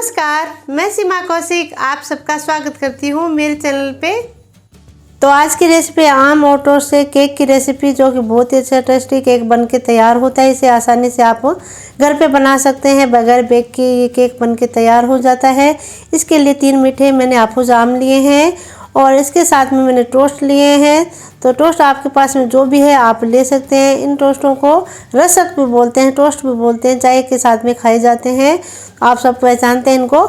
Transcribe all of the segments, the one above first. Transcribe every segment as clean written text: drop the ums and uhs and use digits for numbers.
नमस्कार, मैं सीमा कौशिक आप सबका स्वागत करती हूँ मेरे चैनल पे। तो आज की रेसिपी आम और टोस्ट से केक की रेसिपी, जो कि बहुत ही अच्छा टेस्टी केक बन के तैयार होता है। इसे आसानी से आप घर पे बना सकते हैं, बगैर बेक के ये केक बन के तैयार हो जाता है। इसके लिए 3 मीठे मैंने हाफुज आम लिए हैं और इसके साथ में मैंने टोस्ट लिए हैं। तो टोस्ट आपके पास में जो भी है आप ले सकते हैं। इन टोस्टों को रसक भी बोलते हैं, टोस्ट भी बोलते हैं, चाय के साथ में खाए जाते हैं। आप सब पहचानते हैं इनको।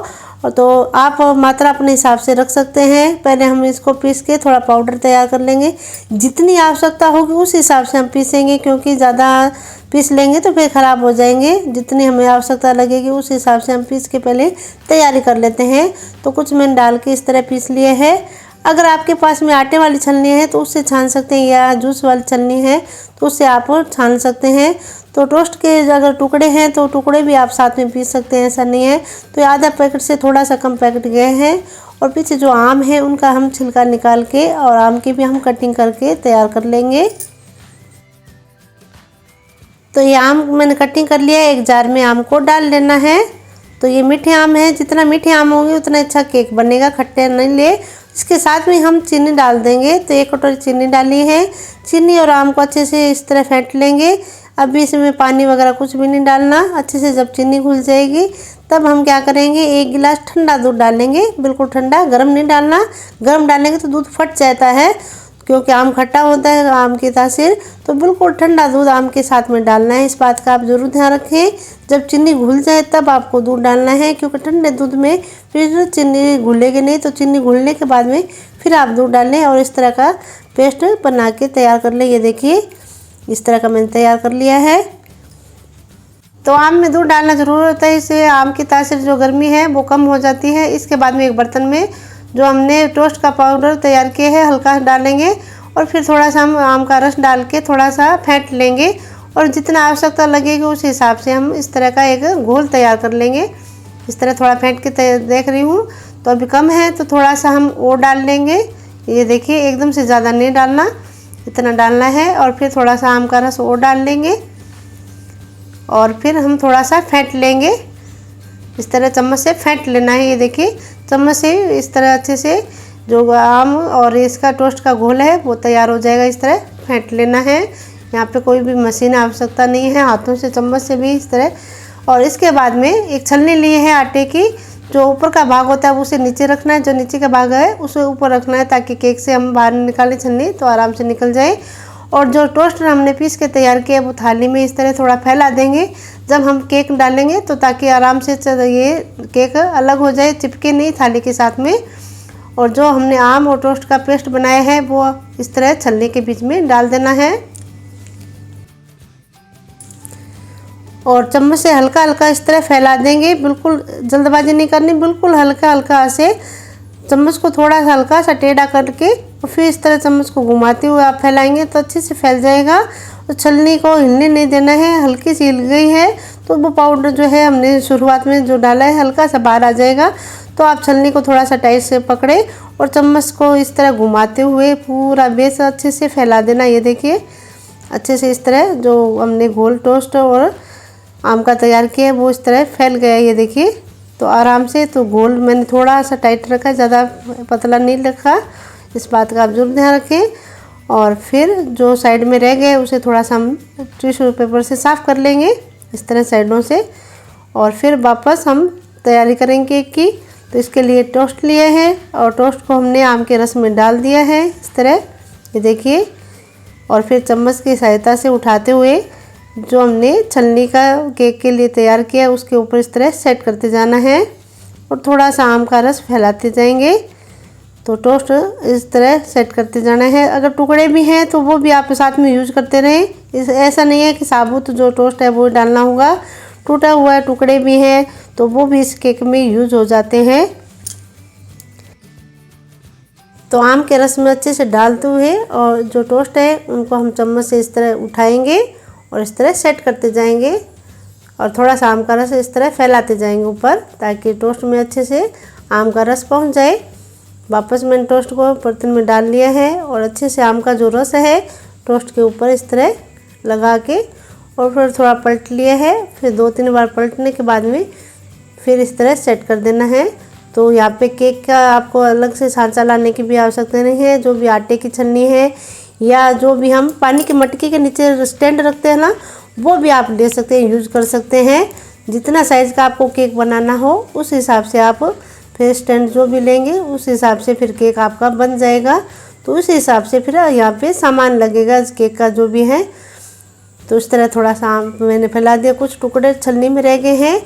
तो आप मात्रा अपने हिसाब से रख सकते हैं। पहले हम इसको पीस के थोड़ा पाउडर तैयार कर लेंगे। जितनी आवश्यकता होगी उस हिसाब से हम पीसेंगे, क्योंकि ज़्यादा पीस लेंगे तो फिर ख़राब हो जाएंगे। जितनी हमें आवश्यकता लगेगी उस हिसाब से हम पीस के पहले तैयारी कर लेते हैं। तो कुछ मैंने डाल के इस तरह पीस लिए है। अगर आपके पास में आटे वाली छलनी है तो उससे छान सकते हैं, या जूस वाली छलनी है तो उससे आप छान सकते हैं। तो टोस्ट के अगर टुकड़े हैं तो टुकड़े भी आप साथ में पीस सकते हैं, ऐसा नहीं है। तो आधा पैकेट से थोड़ा सा कम पैकेट गए हैं। और पीछे जो आम है उनका हम छिलका निकाल के और आम की भी हम कटिंग करके तैयार कर लेंगे। तो ये आम मैंने कटिंग कर लिया है। एक जार में आम को डाल लेना है। तो ये मीठे आम है, जितना मीठे आम होंगे उतना अच्छा केक बनेगा, खट्टे नहीं ले। इसके साथ में हम चीनी डाल देंगे। तो 1 कटोरी चीनी डाली है। चीनी और आम को अच्छे से इस तरह फेंट लेंगे। अभी इसमें पानी वगैरह कुछ भी नहीं डालना। अच्छे से जब चीनी घुल जाएगी तब हम क्या करेंगे, 1 गिलास ठंडा दूध डालेंगे। बिल्कुल ठंडा, गर्म नहीं डालना। गर्म डालेंगे तो दूध फट जाता है, क्योंकि आम खट्टा होता है, आम की तासीर। तो बिल्कुल ठंडा दूध आम के साथ में डालना है। इस बात का आप ज़रूर ध्यान रखें। जब चीनी घुल जाए तब आपको दूध डालना है, क्योंकि ठंडे दूध में फिर चीनी घुलेगी नहीं। तो चीनी घुलने के बाद में फिर आप दूध डालें और इस तरह का पेस्ट बना के तैयार कर लें। ये देखिए, इस तरह का मैंने तैयार कर लिया है। तो आम में दूध डालना ज़रूर होता है, इससे आम की तासीर जो गर्मी है वो कम हो जाती है। इसके बाद में एक बर्तन में जो हमने टोस्ट का पाउडर तैयार किया है हल्का डालेंगे और फिर थोड़ा सा हम आम का रस डाल के थोड़ा सा फेंट लेंगे। और जितना आवश्यकता लगेगी उस हिसाब से हम इस तरह का एक घोल तैयार कर लेंगे। इस तरह थोड़ा फेंट के देख रही हूँ, तो अभी कम है तो थोड़ा सा हम और डाल लेंगे। ये देखिए, एकदम से ज़्यादा नहीं डालना, इतना डालना है। और फिर थोड़ा सा आम का रस और डाल लेंगे और फिर हम थोड़ा सा फेंट लेंगे। इस तरह चम्मच से फेंट लेना है। ये देखिए, चम्मच से इस तरह अच्छे से जो आम और इसका टोस्ट का घोल है वो तैयार हो जाएगा। इस तरह फेंट लेना है। यहाँ पे कोई भी मशीन आवश्यकता नहीं है, हाथों से चम्मच से भी इस तरह। और इसके बाद में एक छलनी ली है आटे की। जो ऊपर का भाग होता है उसे नीचे रखना है, जो नीचे का भाग है उसे ऊपर रखना है, ताकि केक से हम बाहर निकालें छलनी तो आराम से निकल जाए। और जो टोस्ट हमने पीस के तैयार किया वो थाली में इस तरह थोड़ा फैला देंगे जब हम केक डालेंगे, तो ताकि आराम से ये केक अलग हो जाए, चिपके नहीं थाली के साथ में। और जो हमने आम और टोस्ट का पेस्ट बनाया है वो इस तरह छलनी के बीच में डाल देना है। और चम्मच से हल्का हल्का इस तरह फैला देंगे। बिल्कुल जल्दबाजी नहीं करनी, बिल्कुल हल्का हल्का से चम्मच को थोड़ा सा हल्का सा टेढ़ा करके और फिर इस तरह चम्मच को घुमाते हुए आप फैलाएंगे तो अच्छे से फैल जाएगा। तो छलनी को हिलने नहीं देना है। हल्की सी हिल गई है तो वो पाउडर जो है हमने शुरुआत में जो डाला है हल्का सा बाहर आ जाएगा। तो आप छलनी को थोड़ा सा टाइट से पकड़े और चम्मच को इस तरह घुमाते हुए पूरा बेस अच्छे से फैला देना। ये देखिए, अच्छे से इस तरह जो हमने घोल टोस्ट और आम का तैयार किया है वो इस तरह फैल गया। ये देखिए, तो आराम से। तो घोल मैंने थोड़ा सा टाइट रखा, ज़्यादा पतला नहीं रखा। इस बात का आप जरूर ध्यान रखें। और फिर जो साइड में रह गए उसे थोड़ा सा हम टिश्यू पेपर से साफ़ कर लेंगे, इस तरह साइडों से। और फिर वापस हम तैयारी करेंगे केक की। तो इसके लिए टोस्ट लिए हैं और टोस्ट को हमने आम के रस में डाल दिया है इस तरह। ये देखिए, और फिर चम्मच की सहायता से उठाते हुए जो हमने छलनी का केक के लिए तैयार किया उसके ऊपर इस तरह सेट करते जाना है और थोड़ा सा आम का रस फैलाते जाएंगे। तो टोस्ट इस तरह सेट करते जाना है। अगर टुकड़े भी हैं तो वो भी आप साथ में यूज करते रहें। ऐसा नहीं है कि साबुत जो टोस्ट है वो डालना होगा। टूटा हुआ टुकड़े भी हैं तो वो भी इस केक में यूज हो जाते हैं। तो आम के रस में अच्छे से डालते हुए और जो टोस्ट है उनको हम चम्मच से इस तरह उठाएंगे और इस तरह सेट करते जाएंगे और थोड़ा सा आम का रस इस तरह फैलाते जाएंगे ऊपर, ताकि टोस्ट में अच्छे से आम का रस पहुंच जाए। वापस मैंने टोस्ट को बर्तन में डाल लिया है और अच्छे से आम का जो रस है टोस्ट के ऊपर इस तरह लगा के और फिर थोड़ा पलट लिया है। फिर 2-3 बार पलटने के बाद में फिर इस तरह सेट कर देना है। तो यहाँ पे केक का आपको अलग से सांचा लाने की भी आवश्यकता नहीं है। जो भी आटे की छन्नी है या जो भी हम पानी की मटकी के नीचे स्टैंड रखते हैं ना, वो भी आप ले सकते हैं, यूज कर सकते हैं। जितना साइज़ का आपको केक बनाना हो उस हिसाब से आप फिर स्टैंड जो भी लेंगे उस हिसाब से फिर केक आपका बन जाएगा। तो उस हिसाब से फिर यहाँ पे सामान लगेगा केक का जो भी है। तो इस तरह थोड़ा सा मैंने फैला दिया। कुछ टुकड़े छलनी में रह गए हैं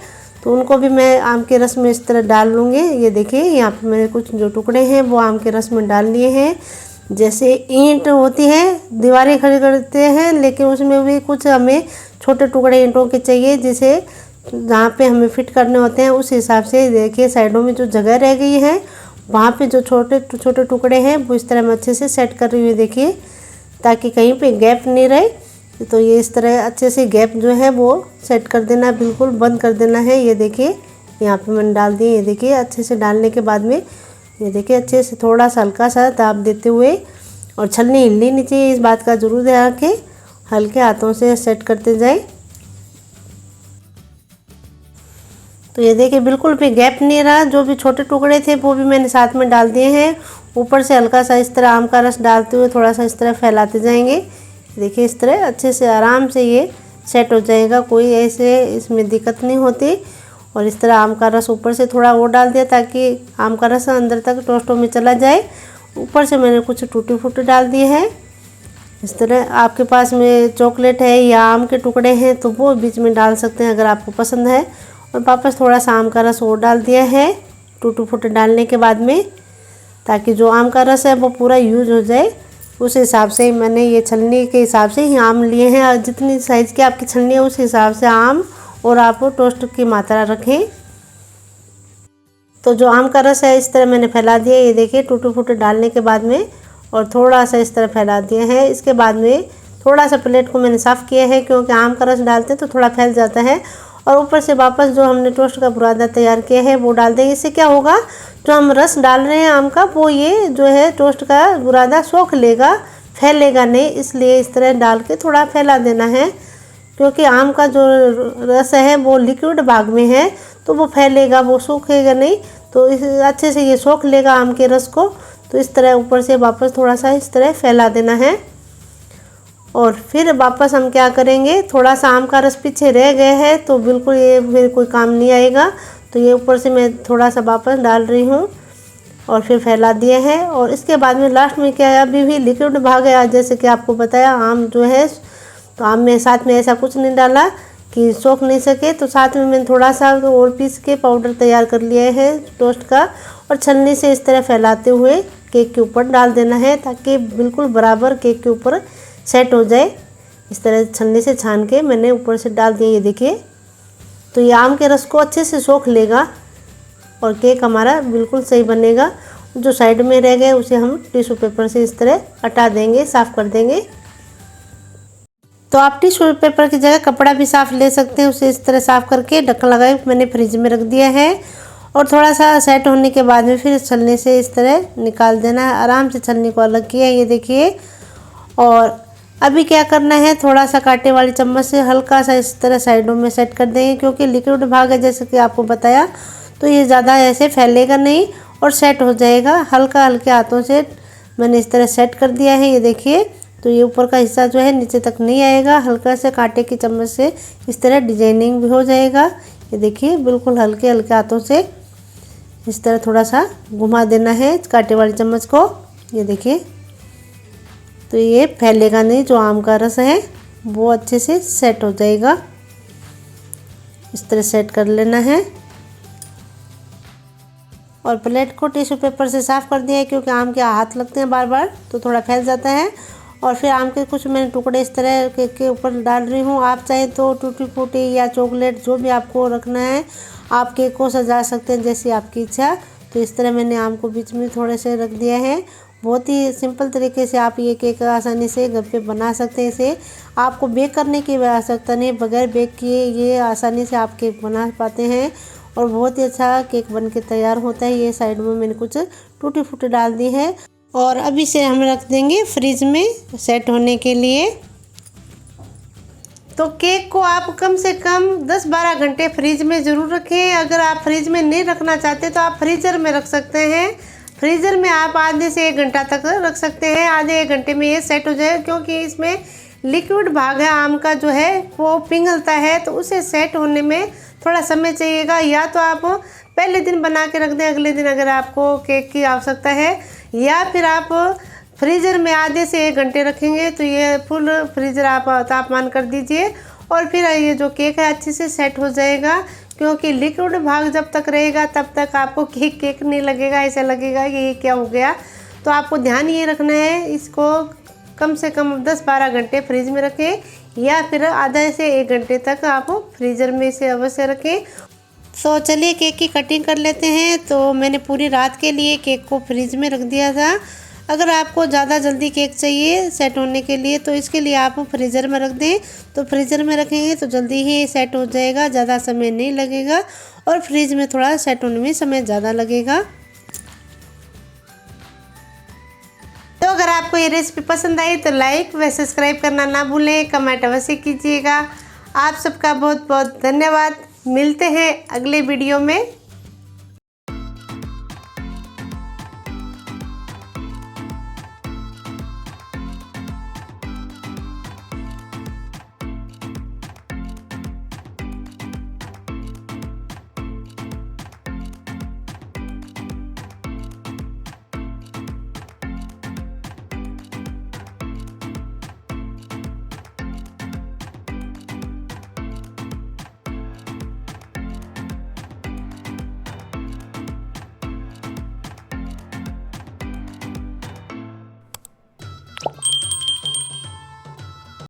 तो उनको भी मैं आम के रस में इस तरह डाल लूँगी। ये देखिए यहाँ पे मैंने कुछ जो टुकड़े हैं वो आम के रस में डाल लिए हैं। जैसे ईंट होती है, दीवारें खड़ी करते हैं, लेकिन उसमें भी कुछ हमें छोटे टुकड़े ईंटों के चाहिए, जिसे जहाँ पे हमें फिट करने होते हैं उस हिसाब से। देखिए साइडों में जो जगह रह गई है वहाँ पे जो छोटे छोटे टुकड़े हैं वो इस तरह मैं अच्छे से सेट कर रही हूँ। देखिए ताकि कहीं पे गैप नहीं रहे। तो ये इस तरह अच्छे से गैप जो है वो सेट कर देना, बिल्कुल बंद कर देना है। ये देखिए यहाँ पे मैंने डाल दिए। ये देखिए अच्छे से डालने के बाद में ये देखिए अच्छे से थोड़ा सा हल्का सा दाब देते हुए, और छलनी हिलनी नहीं चाहिए, इस बात का ज़रूर ध्यान रखें। हल्के हाथों से सेट करते जाए। तो ये देखिए बिल्कुल भी गैप नहीं रहा। जो भी छोटे टुकड़े थे वो भी मैंने साथ में डाल दिए हैं। ऊपर से हल्का सा इस तरह आम का रस डालते हुए थोड़ा सा इस तरह फैलाते जाएंगे। देखिए इस तरह अच्छे से आराम से ये सेट हो जाएगा, कोई ऐसे इसमें दिक्कत नहीं होती। और इस तरह आम का रस ऊपर से थोड़ा वो डाल दिया ताकि आम का रस अंदर तक टोस्टों में चला जाए। ऊपर से मैंने कुछ टूटी फूटी डाल दिए हैं। इस तरह आपके पास में चॉकलेट है या आम के टुकड़े हैं तो वो बीच में डाल सकते हैं अगर आपको पसंद है। और वापस थोड़ा सा आम का रस और डाल दिया है टूटी फूटी डालने के बाद में, ताकि जो आम का रस है वो पूरा यूज हो जाए। उस हिसाब से मैंने ये छलनी के हिसाब से ही आम लिए हैं, और जितनी साइज़ की आपकी छलनी है उस हिसाब से आम और आप टोस्ट की मात्रा रखें। तो जो आम का रस है इस तरह मैंने फैला दिया। ये देखिए टूटी फूटी डालने के बाद में और थोड़ा सा इस तरह फैला दिया है। इसके बाद में थोड़ा सा प्लेट को मैंने साफ़ किया है, क्योंकि आम का रस डालते हैं तो थोड़ा फैल जाता है। और ऊपर से वापस जो हमने टोस्ट का बुरादा तैयार किया है वो डाल देंगे। इससे क्या होगा, जो हम रस डाल रहे हैं आम का, वो ये जो है टोस्ट का बुरादा सोख लेगा, फैलेगा नहीं। इसलिए इस तरह डाल के थोड़ा फैला देना है, क्योंकि आम का जो रस है वो लिक्विड भाग में है तो वो फैलेगा, वो सूखेगा नहीं। तो इस अच्छे से ये सोख लेगा आम के रस को। तो इस तरह ऊपर से वापस थोड़ा सा इस तरह फैला देना है। और फिर वापस हम क्या करेंगे, थोड़ा सा आम का रस पीछे रह गया है तो बिल्कुल ये फिर कोई काम नहीं आएगा। तो ये ऊपर से मैं थोड़ा सा वापस डाल रही हूँ और फिर फैला दिया है। और इसके बाद में लास्ट में क्या है, अभी भी लिक्विड भाग है, जैसे कि आपको बताया आम जो है, तो आम में साथ में ऐसा कुछ नहीं डाला कि सोख नहीं सके। तो साथ में मैंने थोड़ा सा और पीस के पाउडर तैयार कर लिया है टोस्ट का, और छलनी से इस तरह फैलाते हुए केक के ऊपर डाल देना है, ताकि बिल्कुल बराबर केक के ऊपर सेट हो जाए। इस तरह छलनी से छान के मैंने ऊपर से डाल दिया। ये देखिए, तो ये आम के रस को अच्छे से सोख लेगा और केक हमारा बिल्कुल सही बनेगा। जो साइड में रह गए उसे हम टिश्यू पेपर से इस तरह हटा देंगे, साफ़ कर देंगे। तो आप टिश्यू पेपर की जगह कपड़ा भी साफ़ ले सकते हैं। उसे इस तरह साफ़ करके ढक्कन लगाए मैंने फ्रिज में रख दिया है। और थोड़ा सा सेट होने के बाद में फिर छलनी से इस तरह निकाल देना है। आराम से छलनी को अलग किया, ये देखिए। और अभी क्या करना है, थोड़ा सा कांटे वाली चम्मच से हल्का सा इस तरह साइडों में सेट कर देंगे, क्योंकि लिक्विड भाग है जैसे कि आपको बताया, तो ये ज़्यादा ऐसे फैलेगा नहीं और सेट हो जाएगा। हल्का हल्के हाथों से मैंने इस तरह सेट कर दिया है। ये देखिए, तो ये ऊपर का हिस्सा जो है नीचे तक नहीं आएगा। हल्का से कांटे की चम्मच से इस तरह डिजाइनिंग भी हो जाएगा। ये देखिए, बिल्कुल हल्के हल्के हाथों से इस तरह थोड़ा सा घुमा देना है कांटे वाली चम्मच को। ये देखिए, तो ये फैलेगा नहीं, जो आम का रस है वो अच्छे से सेट हो जाएगा। इस तरह सेट कर लेना है। और प्लेट को टिश्यू पेपर से साफ़ कर दिया है, क्योंकि आम के हाथ लगते हैं बार बार तो थोड़ा फैल जाता है। और फिर आम के कुछ मैंने टुकड़े इस तरह केक के ऊपर डाल रही हूँ। आप चाहे तो टूटी फूटी या चॉकलेट जो भी आपको रखना है, आप केक को सजा सकते हैं जैसी आपकी इच्छा। तो इस तरह मैंने आम को बीच में थोड़े से रख दिया है। बहुत ही सिंपल तरीके से आप ये केक आसानी से घर पे बना सकते हैं। इसे आपको बेक करने की आवश्यकता नहीं, बगैर बेक किए ये आसानी से आप केक बना पाते हैं और बहुत ही अच्छा केक बन के तैयार होता है। ये साइड में मैंने कुछ टूटी फूटी डाल दी है और अभी से हम रख देंगे फ्रिज में सेट होने के लिए। तो केक को आप कम से कम 10-12 घंटे फ्रीज में ज़रूर रखें। अगर आप फ्रीज में नहीं रखना चाहते तो आप फ्रीज़र में रख सकते हैं। फ्रीज़र में आप आधे से 1 घंटा तक रख सकते हैं। आधे 1 घंटे में ये सेट हो जाए, क्योंकि इसमें लिक्विड भाग है आम का जो है वो पिघलता है, तो उसे सेट होने में थोड़ा समय चाहिएगा। या तो आप पहले दिन बना के रख दें, अगले दिन अगर आपको केक की आवश्यकता है, या फिर आप फ्रीज़र में आधे से 1 घंटे रखेंगे तो ये फुल फ्रीज़र आप तापमान कर दीजिए और फिर ये जो केक है अच्छे से सेट हो जाएगा। क्योंकि लिक्विड भाग जब तक रहेगा तब तक आपको केक नहीं लगेगा, ऐसा लगेगा कि ये क्या हो गया। तो आपको ध्यान ये रखना है, इसको कम से कम 10-12 घंटे फ्रीज में रखें या फिर आधा से 1 घंटे तक आप फ्रीज़र में इसे अवश्य रखें। तो चलिए केक की कटिंग कर लेते हैं। तो मैंने पूरी रात के लिए केक को फ्रीज में रख दिया था। अगर आपको ज़्यादा जल्दी केक चाहिए सेट होने के लिए तो इसके लिए आप फ्रीज़र में रख दें। तो फ्रीज़र में रखेंगे तो जल्दी ही सेट हो जाएगा, ज़्यादा समय नहीं लगेगा और फ्रीज में थोड़ा सेट होने में समय ज़्यादा लगेगा। तो अगर आपको ये रेसिपी पसंद आई तो लाइक व सब्सक्राइब करना ना भूलें, कमेंट अवश्य कीजिएगा। आप सबका बहुत बहुत धन्यवाद। मिलते हैं अगले वीडियो में।